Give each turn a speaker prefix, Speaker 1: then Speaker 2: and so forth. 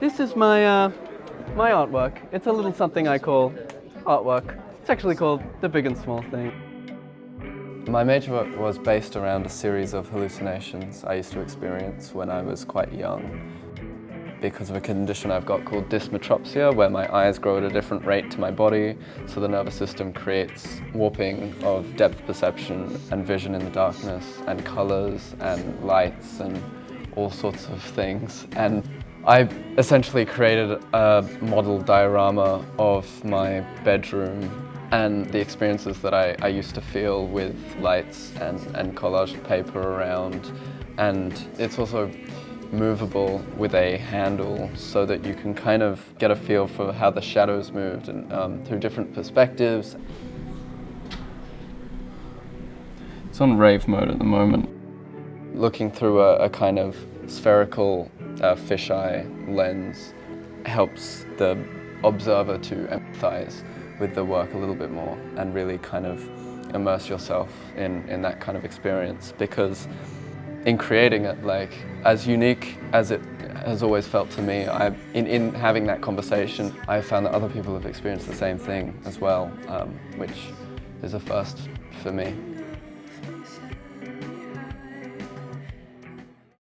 Speaker 1: This is my my artwork. It's a little something I call artwork. It's actually called The Big and Small Thing. My major work was based around a series of hallucinations I used to experience when I was quite young because of a condition I've got called dysmetropsia, where my eyes grow at a different rate to my body, so the nervous system creates warping of depth perception and vision in the darkness and colours and lights and all sorts of things. And I essentially created a model diorama of my bedroom and the experiences that I used to feel with lights and collaged paper around. And it's also movable with a handle so that you can kind of get a feel for how the shadows moved and through different perspectives.
Speaker 2: It's on rave mode at the moment.
Speaker 1: Looking through a kind of spherical fisheye lens helps the observer to empathize with the work a little bit more and really kind of immerse yourself in that kind of experience, because in creating it, like, as unique as it has always felt to me, in having that conversation, I found that other people have experienced the same thing as well, which is a first for me.